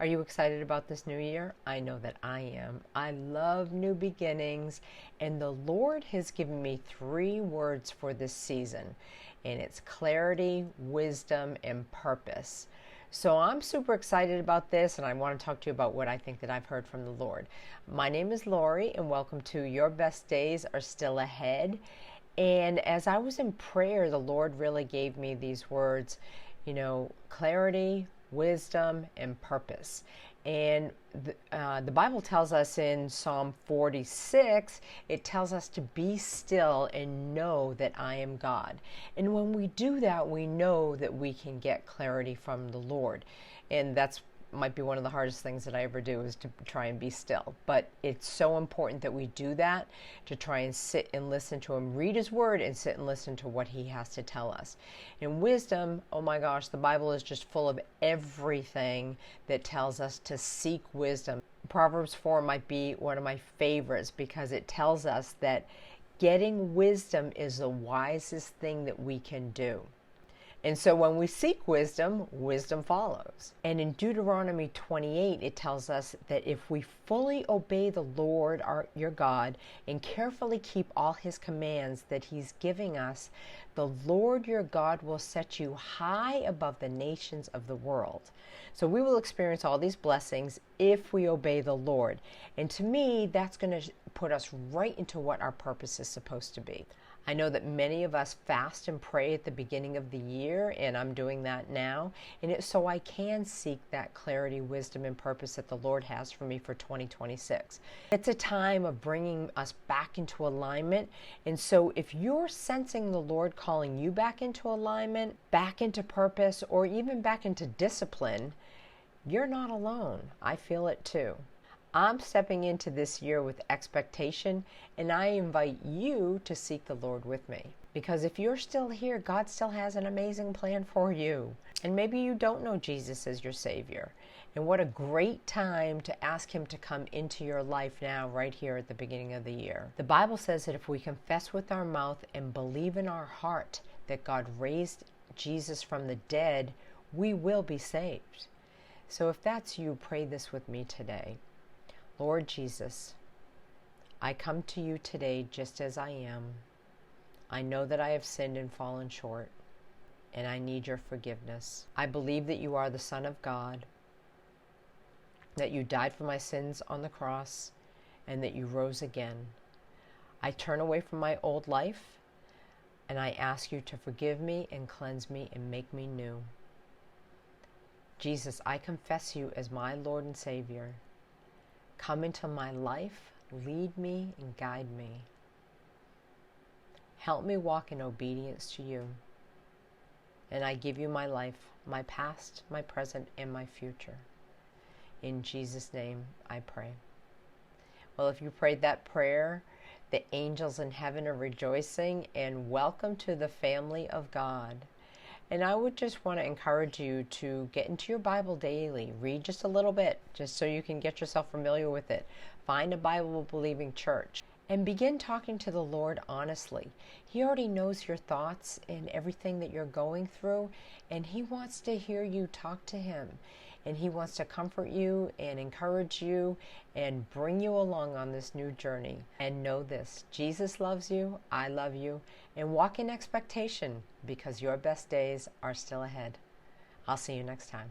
Are you excited about this new year? I know that I am. I love new beginnings, and the Lord has given me 3 words for this season, and it's clarity, wisdom, and purpose. So I'm super excited about this, and I want to talk to you about what I think that I've heard from the Lord. My name is Lori, and welcome to Your Best Days Are Still Ahead. And as I was in prayer, the Lord really gave me these words, clarity, wisdom, and purpose. And the Bible tells us in Psalm 46, it tells us to be still and know that I am God. And when we do that, we know that we can get clarity from the Lord. And that's might be one of the hardest things that I ever do, is to try and be still. But it's so important that we do that, to try and sit and listen to him, read his word and sit and listen to what he has to tell us. And wisdom, oh my gosh, the Bible is just full of everything that tells us to seek wisdom. Proverbs 4 might be one of my favorites because it tells us that getting wisdom is the wisest thing that we can do. And so when we seek wisdom, wisdom follows. And in Deuteronomy 28, it tells us that if we fully obey the Lord your God and carefully keep all his commands that he's giving us, the Lord your God will set you high above the nations of the world. So we will experience all these blessings if we obey the Lord. And to me, that's going to put us right into what our purpose is supposed to be. I know that many of us fast and pray at the beginning of the year, and I'm doing that now. And it's so I can seek that clarity, wisdom, and purpose that the Lord has for me for 2026. It's a time of bringing us back into alignment. And so if you're sensing the Lord calling you back into alignment, back into purpose, or even back into discipline, you're not alone. I feel it too. I'm stepping into this year with expectation, and I invite you to seek the Lord with me. Because if you're still here, God still has an amazing plan for you. And maybe you don't know Jesus as your Savior. And what a great time to ask him to come into your life now, right here at the beginning of the year. The Bible says that if we confess with our mouth and believe in our heart that God raised Jesus from the dead, we will be saved. So if that's you, pray this with me today. Lord Jesus, I come to you today just as I am. I know that I have sinned and fallen short, and I need your forgiveness. I believe that you are the Son of God, that you died for my sins on the cross, and that you rose again. I turn away from my old life, and I ask you to forgive me and cleanse me and make me new. Jesus, I confess you as my Lord and Savior. Come into my life, lead me and guide me. Help me walk in obedience to you. And I give you my life, my past, my present, and my future. In Jesus' name I pray. Well, if you prayed that prayer, the angels in heaven are rejoicing, and welcome to the family of God. And I would just want to encourage you to get into your Bible daily. Read just a little bit, just so you can get yourself familiar with it. Find a Bible-believing church. And begin talking to the Lord honestly. He already knows your thoughts and everything that you're going through. And he wants to hear you talk to him. And he wants to comfort you and encourage you and bring you along on this new journey. And know this, Jesus loves you, I love you, and walk in expectation, because your best days are still ahead. I'll see you next time.